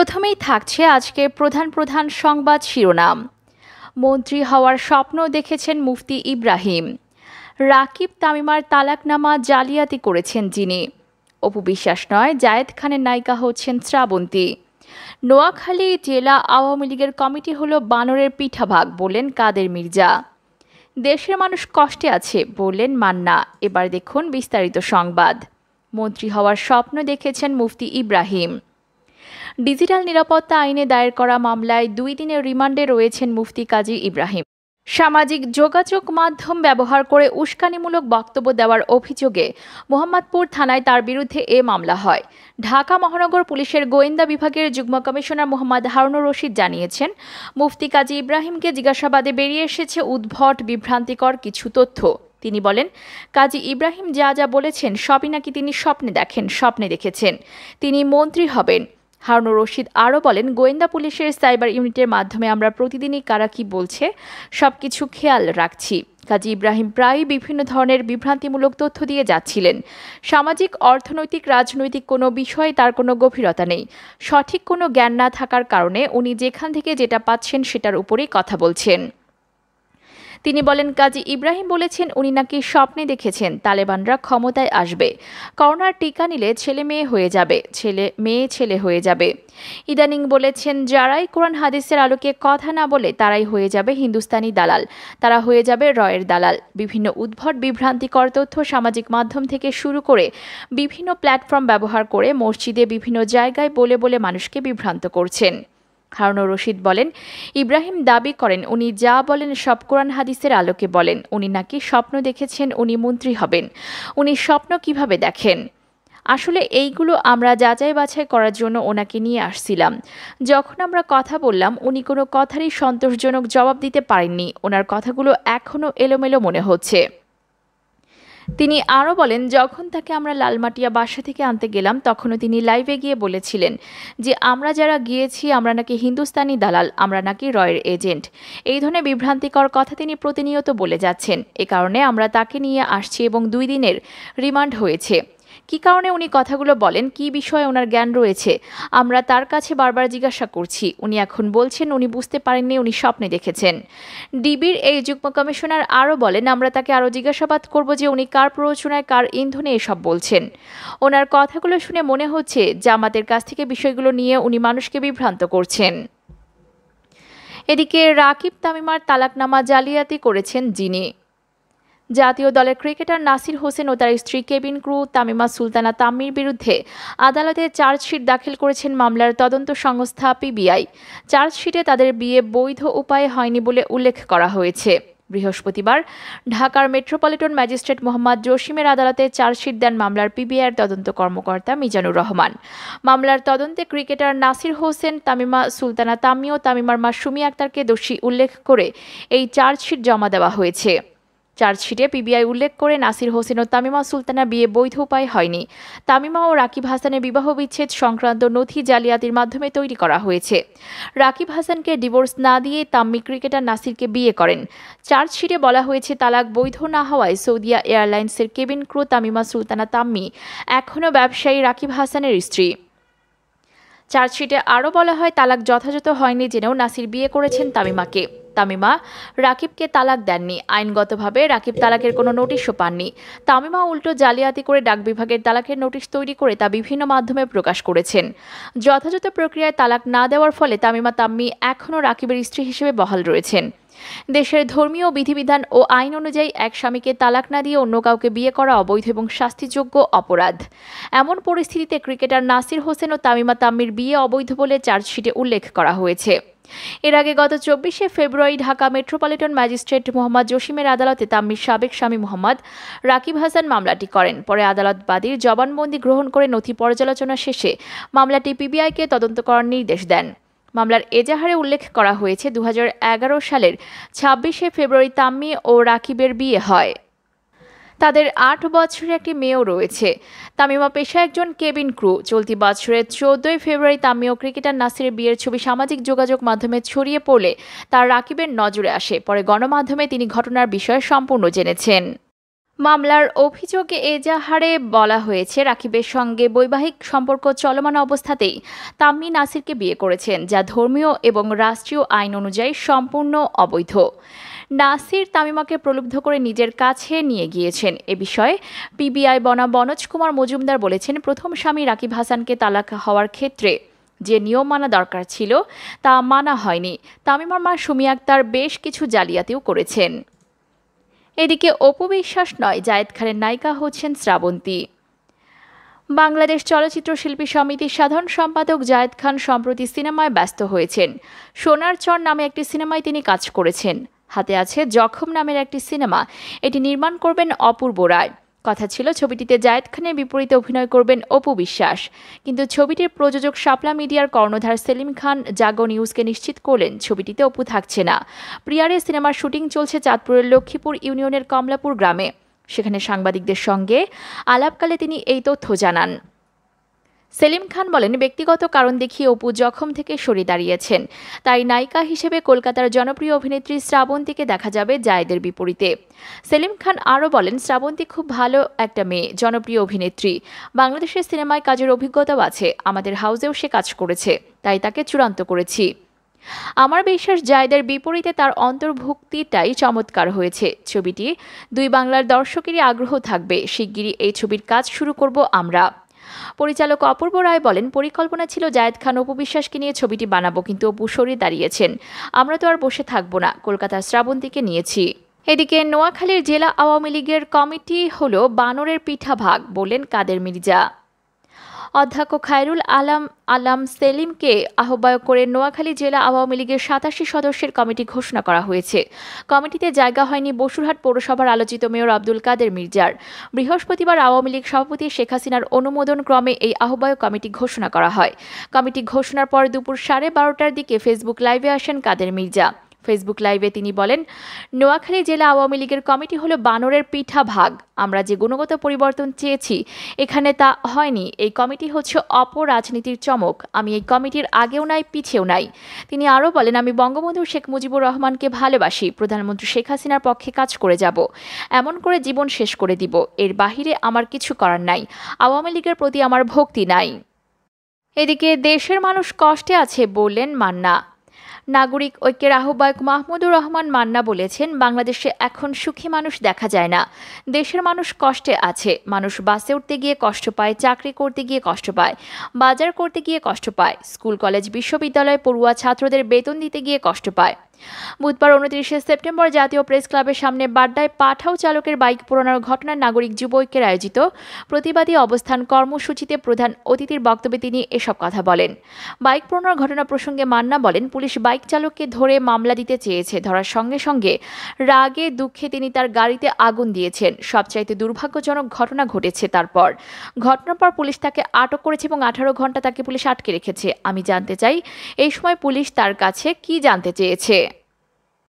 প্রথমেই থাকছে আজকের প্রধান প্রধান সংবাদ শিরোনাম। মন্ত্রী হওয়ার স্বপ্ন দেখেছেন মুফতি ইব্রাহিম। রাকিব তামিমার তালাকনামা জালিয়াতি করেছেন যিনি। অপু বিশ্বাস নয়, জায়েদ খানের নায়িকা হচ্ছেন শ্রাবন্তী। নোয়াখালী জেলা আওয়ামী লীগের কমিটি হলো বানরের পিঠাভাগ, বললেন কাদের মির্জা। দেশের মানুষ কষ্টে আছে, বললেন মান্না। এবার দেখুন বিস্তারিত সংবাদ। মন্ত্রী হওয়ার স্বপ্ন দেখেছেন মুফতি ইব্রাহিম। ডিজিটাল নিরাপত্তা আইনে দায়ের করা মামলায় 2 দিনের রিমান্ডে রয়েছেন মুফতি কাজী ইব্রাহিম। সামাজিক যোগাযোগ মাধ্যম ব্যবহার করে উস্কানিমূলক বক্তব্য দেওয়ার অভিযোগে মোহাম্মদপুর থানায় তার বিরুদ্ধে এ মামলা হয়। ঢাকা মহানগর পুলিশের গোয়েন্দা বিভাগের যুগ্ম কমিশনার মোহাম্মদ হারুনুর রশিদ জানিয়েছেন, মুফতি কাজী ইব্রাহিমকে জিজ্ঞাসাবাদে বেরিয়ে এসেছে উদ্ভট বিভ্রান্তিকর কিছু তথ্য। তিনি বলেন, কাজী ইব্রাহিম যা যা বলেছেন সবই নাকি তিনি স্বপ্নে দেখেছেন তিনি মন্ত্রী হবেন। হারুনুর রশিদ আরও বলেন, গোয়েন্দা পুলিশের সাইবার ইউনিটের মাধ্যমে আমরা প্রতিদিনই কারা কী বলছে সবকিছু খেয়াল রাখছি। কাজী ইব্রাহিম প্রায়ই বিভিন্ন ধরনের বিভ্রান্তিমূলক তথ্য দিয়ে যাচ্ছিলেন। সামাজিক, অর্থনৈতিক, রাজনৈতিক কোনো বিষয়ে তার কোনো গভীরতা নেই। সঠিক কোনো জ্ঞান না থাকার কারণে উনি যেখান থেকে যেটা পাচ্ছেন সেটার উপরেই কথা বলছেন। তিনি বলেন, কাজী ইব্রাহিম বলেছেন উনি নাকি স্বপ্নে দেখেছেন তালেবানরা ক্ষমতায় আসবে, করোনার টিকা নিলে ছেলে মেয়ে হয়ে যাবে, ছেলে হয়ে যাবে। ইদানিং বলেছেন, যারাই কোরআন হাদিসের আলোকে কথা না বলে তারাই হয়ে যাবে হিন্দুস্তানি দালাল, তারা হয়ে যাবে রয়ের দালাল। বিভিন্ন উদ্ভট বিভ্রান্তিকর তথ্য সামাজিক মাধ্যম থেকে শুরু করে বিভিন্ন প্ল্যাটফর্ম ব্যবহার করে মসজিদে বিভিন্ন জায়গায় বলে বলে মানুষকে বিভ্রান্ত করছেন। হারুনুর রশিদ বলেন, ইব্রাহিম দাবি করেন উনি যা বলেন সব কোরআন হাদিসের আলোকে বলেন। উনি নাকি স্বপ্ন দেখেছেন উনি মন্ত্রী হবেন। উনি স্বপ্ন কিভাবে দেখেন? আসলে এইগুলো আমরা যাচাই বাছাই করার জন্য ওনাকে নিয়ে আসছিলাম। যখন আমরা কথা বললাম উনি কোনো কথারই সন্তোষজনক জবাব দিতে পারেননি। ওনার কথাগুলো এখনও এলোমেলো মনে হচ্ছে। তিনি আরও বলেন, যখন তাকে আমরা লালমাটিয়া বাসা থেকে আনতে গেলাম তখনও তিনি লাইভে গিয়ে বলেছিলেন যে আমরা যারা গিয়েছি আমরা নাকি হিন্দুস্তানি দালাল, আমরা নাকি রয়ের এজেন্ট। এই ধরনের বিভ্রান্তিকর কথা তিনি প্রতিনিয়ত বলে যাচ্ছেন। এ কারণে আমরা তাকে নিয়ে আসছি এবং 2 দিনের রিমান্ড হয়েছে। কী কারণে উনি কথাগুলো বলেন, কী বিষয়ে ওনার জ্ঞান রয়েছে, আমরা তার কাছে বারবার জিজ্ঞাসা করছি। উনি এখন বলছেন উনি বুঝতে পারেননি, উনি স্বপ্নে দেখেছেন। ডিবির এই যুগ্ম কমিশনার আরও বলেন, আমরা তাকে আরও জিজ্ঞাসাবাদ করব যে উনি কার প্ররোচনায় কার ইন্ধনে এসব বলছেন। ওনার কথাগুলো শুনে মনে হচ্ছে জামাতের কাছ থেকে বিষয়গুলো নিয়ে উনি মানুষকে বিভ্রান্ত করছেন। এদিকে রাকিব তামিমার তালাকনামা জালিয়াতি করেছেন যিনি। জাতীয় দলের ক্রিকেটার নাসির হোসেন ও তার স্ত্রী কেবিন ক্রু তামিমা সুলতানা তাম্মির বিরুদ্ধে আদালতে চার্জশিট দাখিল করেছেন মামলার তদন্ত সংস্থা পিবিআই। চার্জশিটে তাদের বিয়ে বৈধ উপায়ে হয়নি বলে উল্লেখ করা হয়েছে। বৃহস্পতিবার ঢাকার মেট্রোপলিটন ম্যাজিস্ট্রেট মোহাম্মদ জসিমের আদালতে চার্জশিট দেন মামলার পিবিআইয়ের তদন্ত কর্মকর্তা মিজানুর রহমান। মামলার তদন্তে ক্রিকেটার নাসির হোসেন, তামিমা সুলতানা তাম্মি ও তামিমার মা সুমি আক্তারকে দোষী উল্লেখ করে এই চার্জশিট জমা দেওয়া হয়েছে। চার্জশিটে পিবিআই উল্লেখ করে নাসির হোসেন ও তামিমা সুলতানা বিয়ে বৈধ উপায়ে হয়নি। তামিমা ও রাকিব হাসানের বিবাহ বিচ্ছেদ সংক্রান্ত নথি জালিয়াতির মাধ্যমে তৈরি করা হয়েছে। রাকিব হাসানকে ডিভোর্স না দিয়ে তাম্মি ক্রিকেটার নাসিরকে বিয়ে করেন। চার্জশিটে বলা হয়েছে, তালাক বৈধ না হওয়ায় সৌদিয়া এয়ারলাইন্সের কেবিন ক্রু তামিমা সুলতানা তাম্মি এখনও ব্যবসায়ী রাকিব হাসানের স্ত্রী। চার্জশিটে আরও বলা হয়, তালাক যথাযথ হয়নি জেনেও নাসির বিয়ে করেছেন তামিমাকে। তামিমা রাকিবকে তালাক দেননি। আইনগতভাবে রাকিব তালাকের কোনো নোটিশও পাননি। তামিমা উল্টো জালিয়াতি করে ডাক বিভাগের তালাকের নোটিশ তৈরি করে তা বিভিন্ন মাধ্যমে প্রকাশ করেছেন। যথাযথ প্রক্রিয়ায় তালাক না দেওয়ার ফলে তামিমা তাম্মি এখনও রাকিবের স্ত্রী হিসেবে বহাল রয়েছেন। দেশের ধর্মীয় বিধিবিধান ও আইন অনুযায়ী এক স্বামীকে তালাক না দিয়ে অন্য কাউকে বিয়ে করা অবৈধ এবং শাস্তিযোগ্য অপরাধ। এমন পরিস্থিতিতে ক্রিকেটার নাসির হোসেন ও তামিমা তাম্মির বিয়ে অবৈধ বলে চার্জশিটে উল্লেখ করা হয়েছে। এর আগে গত 24শে ফেব্রুয়ারি ঢাকা মেট্রোপলিটন ম্যাজিস্ট্রেট মোহাম্মদ জসিমের আদালতে তাম্মির সাবেক স্বামী মোহাম্মদ রাকিব হাসান মামলাটি করেন। পরে আদালত বাদীর জবানবন্দি গ্রহণ করে নথি পর্যালোচনা শেষে মামলাটি পিবিআইকে তদন্ত করার নির্দেশ দেন। মামলার এজাহারে উল্লেখ করা হয়েছে, 2011 সালের 26শে ফেব্রুয়ারি তাম্মি ও রাকিবের বিয়ে হয়। তাদের 8 বছরের একটি মেয়েও রয়েছে। তামিমা পেশায় একজন কেবিন ক্রু। চলতি বছরের 14ই ফেব্রুয়ারি তাম্মি ও ক্রিকেটার নাসিরের বিয়ের ছবি সামাজিক যোগাযোগ মাধ্যমে ছড়িয়ে পড়লে তার রাকিবের নজরে আসে। পরে গণমাধ্যমে তিনি ঘটনার বিষয়ে সম্পূর্ণ জেনেছেন। মামলার অভিযোগে এজাহারে বলা হয়েছে, রাকিবের সঙ্গে বৈবাহিক সম্পর্ক চলমান অবস্থাতেই তাম্মি নাসিরকে বিয়ে করেছেন, যা ধর্মীয় এবং রাষ্ট্রীয় আইন অনুযায়ী সম্পূর্ণ অবৈধ। নাসির তামিমাকে প্রলুব্ধ করে নিজের কাছে নিয়ে গিয়েছেন। এ বিষয়ে পিবিআই বনাম বনোজ কুমার মজুমদার বলেছেন, প্রথম স্বামী রাকিব হাসানকে তালাক হওয়ার ক্ষেত্রে যে নিয়ম মানা দরকার ছিল তা মানা হয়নি। তামিমার মা সুমি আক্তার বেশ কিছু জালিয়াতিও করেছেন। এদিকে অপু বিশ্বাস নয়, জায়েদ খানের নায়িকা হচ্ছেন শ্রাবন্তী। বাংলাদেশ চলচ্চিত্র শিল্পী সমিতির সাধারণ সম্পাদক জায়েদ খান সম্প্রতি সিনেমায় ব্যস্ত হয়েছেন। সোনার চর নামে একটি সিনেমায় তিনি কাজ করেছেন। হাতে আছে জখম নামের একটি সিনেমা, এটি নির্মাণ করবেন অপূর্ব রায়। কথা ছিল ছবিটিতে জায়েদ খানের বিপরীতে অভিনয় করবেন অপু বিশ্বাস, কিন্তু ছবিটির প্রযোজক শাপলা মিডিয়ার কর্ণধার সেলিম খান জাগো নিউজকে নিশ্চিত করলেন ছবিটিতে অপু থাকছে না। প্রিয়ারে সিনেমার শুটিং চলছে চাঁদপুরের লক্ষ্মীপুর ইউনিয়নের কমলাপুর গ্রামে। সেখানে সাংবাদিকদের সঙ্গে আলাপকালে তিনি এই তথ্য জানান। সেলিম খান বলেন, ব্যক্তিগত কারণ দেখিয়ে অপু জখম থেকে সরে দাঁড়িয়েছেন, তাই নায়িকা হিসেবে কলকাতার জনপ্রিয় অভিনেত্রী শ্রাবন্তীকে দেখা যাবে জায়েদের বিপরীতে। সেলিম খান আরও বলেন, শ্রাবন্তী খুব ভালো একটা মেয়ে, জনপ্রিয় অভিনেত্রী, বাংলাদেশের সিনেমায় কাজের অভিজ্ঞতাও আছে, আমাদের হাউসেও সে কাজ করেছে, তাই তাকে চূড়ান্ত করেছি। আমার বিশ্বাস জায়েদের বিপরীতে তার অন্তর্ভুক্তিটাই চমৎকার হয়েছে। ছবিটি দুই বাংলার দর্শকেরই আগ্রহ থাকবে। শিগগিরই এই ছবির কাজ শুরু করব আমরা। পরিচালক অপূর্ব রায় বলেন, পরিকল্পনা ছিল জায়েদ খান অপু বিশ্বাসকে নিয়ে ছবিটি বানাবো, কিন্তু অপু সরে দাঁড়িয়েছেন। আমরা তো আর বসে থাকবো না, কলকাতার শ্রাবন্তীকে নিয়েছি। এদিকে নোয়াখালীর জেলা আওয়ামী লীগের কমিটি হলো বানরের পিঠা ভাগ, বললেন কাদের মির্জা। অধ্যক্ষ খায়রুল আলম সেলিমকে আহ্বায়ক করে নোয়াখালী জেলা আওয়ামী লীগের 87 সদস্যের কমিটি ঘোষণা করা হয়েছে। কমিটিতে জায়গা হয়নি বসুরহাট পৌরসভার আলোচিত মেয়র আব্দুল কাদের মির্জার। বৃহস্পতিবার আওয়ামী লীগ সভাপতি শেখ হাসিনার অনুমোদন ক্রমে এই আহ্বায়ক কমিটি ঘোষণা করা হয়। কমিটি ঘোষণার পর দুপুর 12:30টার দিকে ফেসবুক লাইভে আসেন কাদের মির্জা। ফেসবুক লাইভে তিনি বলেন, নোয়াখালী জেলা আওয়ামী লীগের কমিটি হলো বানরের পিঠা ভাগ। আমরা যে গুণগত পরিবর্তন চেয়েছি এখানে তা হয়নি। এই কমিটি হচ্ছে অপরাজনীতির চমক। আমি এই কমিটির আগেও নাই, পিছেও নাই। তিনি আরও বলেন, আমি বঙ্গবন্ধু শেখ মুজিবুর রহমানকে ভালোবাসি, প্রধানমন্ত্রী শেখ হাসিনার পক্ষে কাজ করে যাব, এমন করে জীবন শেষ করে দিব। এর বাহিরে আমার কিছু করার নাই। আওয়ামী লীগের প্রতি আমার ভক্তি নাই। এদিকে দেশের মানুষ কষ্টে আছে বললেন মান্না। নাগরিক ঐক্যের আহ্বায়ক মাহমুদুর রহমান মান্না বলেছেন, বাংলাদেশে এখন সুখী মানুষ দেখা যায় না। দেশের মানুষ কষ্টে আছে। মানুষ বাসে উঠতে গিয়ে কষ্ট পায়, চাকরি করতে গিয়ে কষ্ট পায়, বাজার করতে গিয়ে কষ্ট পায়, স্কুল কলেজ বিশ্ববিদ্যালয়ে পড়ুয়া ছাত্রদের বেতন দিতে গিয়ে কষ্ট পায়। বুধবার 29শে সেপ্টেম্বর জাতীয় প্রেস ক্লাবের সামনে বাড্ডায় পাঠাও চালকের বাইক পোড়ানোর ঘটনায় নাগরিক যুব ঐক্যের আয়োজিত প্রতিবাদী অবস্থান কর্মসূচিতে প্রধান অতিথির বক্তব্যে তিনি এসব কথা বলেন। বাইক পোড়ানোর ঘটনা প্রসঙ্গে মান্না বলেন, পুলিশ বাইক চালককে ধরে মামলা দিতে চেয়েছে। ধরার সঙ্গে সঙ্গে রাগে দুঃখে তিনি তার গাড়িতে আগুন দিয়েছেন। সবচাইতে দুর্ভাগ্যজনক ঘটনা ঘটেছে তারপর। ঘটনার পর পুলিশ তাকে আটক করেছে এবং 18 ঘন্টা তাকে পুলিশ আটকে রেখেছে। আমি জানতে চাই এই সময় পুলিশ তার কাছে কি জানতে চেয়েছে।